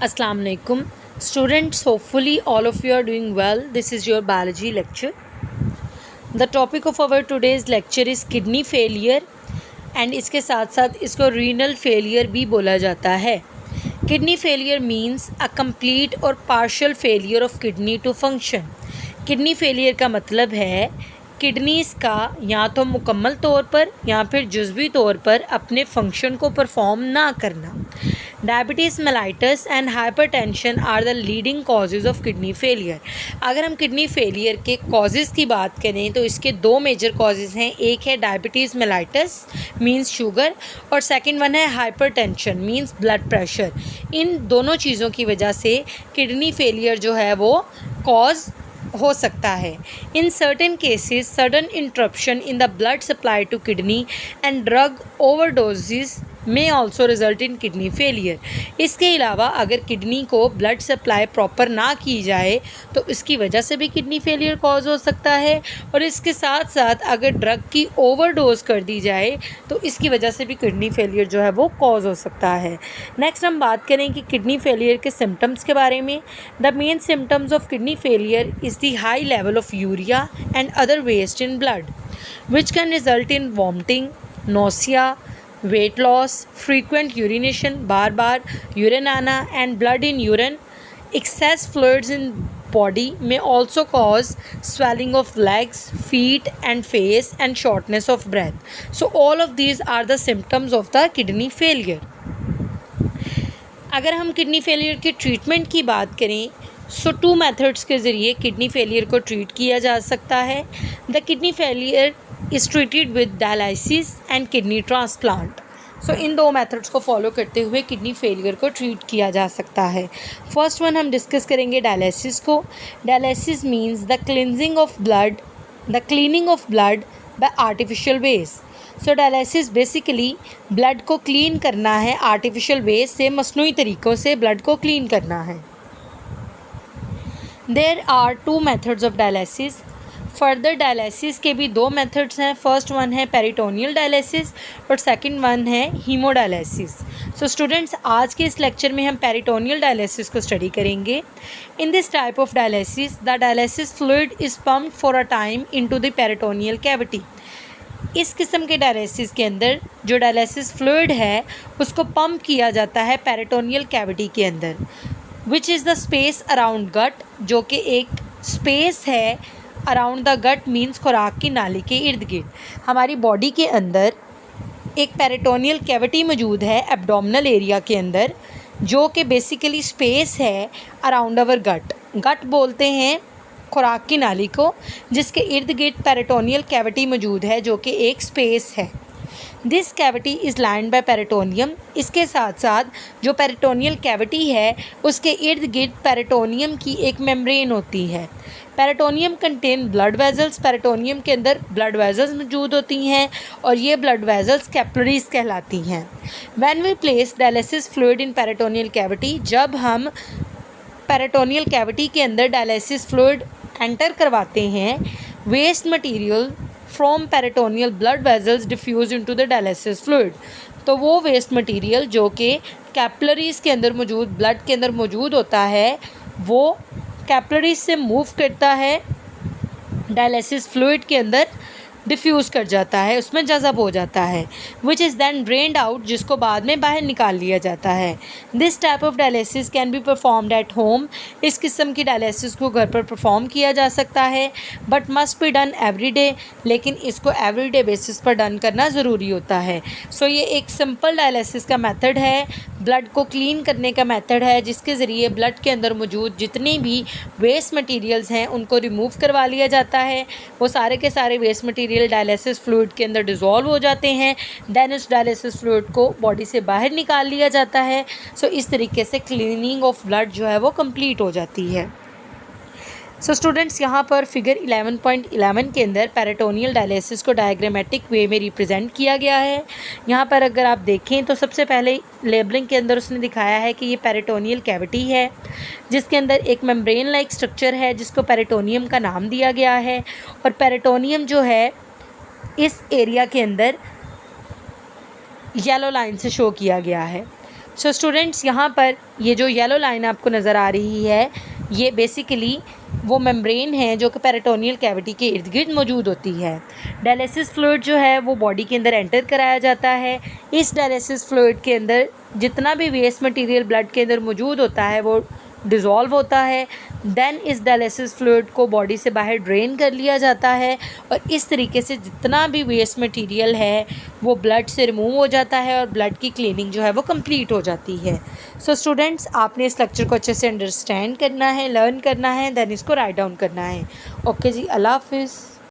Assalamu alaikum. Students, hopefully all of you are doing well. This is your biology lecture. The topic of our today's lecture is kidney failure and इसके साथ साथ इसको renal failure भी बोला जाता है. Kidney failure means a complete or partial failure of kidney to function. Kidney failure का मतलब है किडनीज़ का या तो मुकम्मल तौर पर या फिर जुज़वी तौर पर अपने फंक्शन को परफॉर्म ना करना. Diabetes mellitus and hypertension are the leading causes of kidney failure. अगर हम किडनी फेलियर के कॉजेज़ की बात करें तो इसके दो मेजर कॉजेज़ हैं. एक है डायबिटीज़ मेलाइटस मींस शुगर और सेकंड वन है हाइपरटेंशन मींस ब्लड प्रेशर. इन दोनों चीज़ों की वजह से किडनी फेलियर जो है वो कॉज हो सकता है. In certain cases sudden interruption in the blood supply to kidney and drug overdoses में also result in kidney failure. इसके अलावा अगर किडनी को ब्लड सप्लाई प्रॉपर ना की जाए तो इसकी वजह से भी किडनी फेलियर कॉज हो सकता है और इसके साथ साथ अगर ड्रग की ओवरडोज कर दी जाए तो इसकी वजह से भी किडनी फेलियर जो है वो कॉज हो सकता है. नेक्स्ट हम बात करें कि किडनी फेलियर के सिम्टम्स के बारे में. The main symptoms of kidney failure is the high level of urea and other waste in blood which can result in vomiting, nausea, weight loss, frequent urination, बार urine आना and blood in urine. Excess fluids in body may also cause swelling of legs, feet and face and shortness of breath. So all of these are the symptoms of the kidney failure. अगर हम kidney failure के treatment की बात करें सो 2 methods के ज़रिए kidney failure को treat किया जा सकता है. The kidney failure is treated with dialysis and kidney transplant. So इन दो मेथड्स को फॉलो करते हुए किडनी फेलियर को ट्रीट किया जा सकता है. फर्स्ट वन हम डिस्कस करेंगे डायलिसिस को. Dialysis means the cleaning of blood by artificial ways. So dialysis basically blood को क्लीन करना है आर्टिफिशियल वेज से, मसनूई तरीक़ों से ब्लड को क्लीन करना है. There are 2 methods of dialysis. Further dialysis के भी 2 मेथड्स हैं. फर्स्ट वन है पेरिटोनियल डायलिसिस और सेकंड वन है हीमोडायलिसिस. सो स्टूडेंट्स, आज के इस लेक्चर में हम पेरिटोनियल डायलिसिस को स्टडी करेंगे. In this type of dialysis the dialysis fluid is pumped for a time into the peritoneal cavity. इस किस्म के डायलिसिस के अंदर जो डायलिसिस फ्लूइड है उसको पम्प किया जाता है पेरिटोनियल कैविटी के अंदर, which is the space around gut, जो कि एक स्पेस है अराउंड द गट मीन्स खुराक की नाली के इर्द गिर्द. हमारी बॉडी के अंदर एक पेरिटोनियल कैविटी मौजूद है एब्डोमिनल एरिया के अंदर, जो कि बेसिकली स्पेस है अराउंड आवर गट. गट बोलते हैं खुराक की नाली को, जिसके इर्द गिर्द पेरिटोनियल कैविटी मौजूद है जो कि एक स्पेस है. This cavity is lined by peritoneum. इसके साथ साथ जो पेरिटोनियल कैविटी है उसके इर्द गिर्द पेरिटोनियम की एक मेम्ब्रेन होती है. Peritoneum contain blood vessels. Peritoneum के अंदर ब्लड वेजल्स मौजूद होती हैं और ये ब्लड वेजल्स कैपिलरीज कहलाती हैं. When we place dialysis fluid in peritoneal cavity, जब हम पेरिटोनियल कैविटी के अंदर डायलिसिस फ्लूइड एंटर करवाते हैं, waste material from peritoneal blood vessels diffuse into the dialysis fluid. तो वो वेस्ट मटीरियल जो कि कैपिलरीज के अंदर मौजूद ब्लड के अंदर मौजूद होता है वो कैपिलरीज से मूव करता है डायलिसिस फ्लूइड के अंदर, डिफ्यूज़ कर जाता है, उसमें जज़ब हो जाता है, which is then drained out, जिसको बाद में बाहर निकाल लिया जाता है. This type of dialysis can be performed at home. इस किस्म की डायलिसिस को घर पर परफॉर्म किया जा सकता है, but must be done every day. लेकिन इसको एवरी डे बेसिस पर डन करना ज़रूरी होता है. सो ये एक सिंपल डायलिसिस का मेथड है, ब्लड को क्लीन करने का मेथड है, जिसके ज़रिए ब्लड के अंदर मौजूद जितनी भी वेस्ट मटीरियल्स हैं उनको रिमूव करवा लिया जाता है. वो सारे के सारे वेस्ट मटीरियल डायलिसिस फ्लूइड के अंदर डिज़ोल्व हो जाते हैं. देन उस डायलिसिस फ्लूइड को बॉडी से बाहर निकाल लिया जाता है. सो इस तरीके से क्लीनिंग ऑफ ब्लड जो है वो कंप्लीट हो जाती है. सो स्टूडेंट्स, यहाँ पर फिगर 11.11 के अंदर पेरिटोनियल डायलिसिस को डायग्रामेटिक वे में रिप्रेजेंट किया गया है. यहाँ पर अगर आप देखें तो सबसे पहले लेबलिंग के अंदर उसने दिखाया है कि ये पेरिटोनियल कैविटी है जिसके अंदर एक मेम्ब्रेन लाइक स्ट्रक्चर है जिसको पेरिटोनियम का नाम दिया गया है. और पेरिटोनियम जो है इस एरिया के अंदर येलो लाइन से शो किया गया है. सो स्टूडेंट्स, यहाँ पर ये जो येलो लाइन आपको नज़र आ रही है, ये बेसिकली वो मेम्ब्रेन है जो कि पेरिटोनियल कैविटी के इर्द गिर्द मौजूद होती है। डायलिसिस फ्लूइड जो है वो बॉडी के अंदर एंटर कराया जाता है। इस डायलिसिस फ्लूइड के अंदर जितना भी वेस्ट मटेरियल ब्लड के अंदर मौजूद होता है वो डिज़ोल्व होता है। देन इस डायलिसिस फ्लूइड को बॉडी से बाहर ड्रेन कर लिया जाता है और इस तरीके से जितना भी वेस्ट मटेरियल है वो ब्लड से रिमूव हो जाता है और ब्लड की क्लीनिंग जो है वो कंप्लीट हो जाती है। सो स्टूडेंट्स, आपने इस लेक्चर को अच्छे से अंडरस्टैंड करना है, लर्न करना है, देन इसको राइट डाउन करना है। ओके जी, अल्लाह हाफिज़।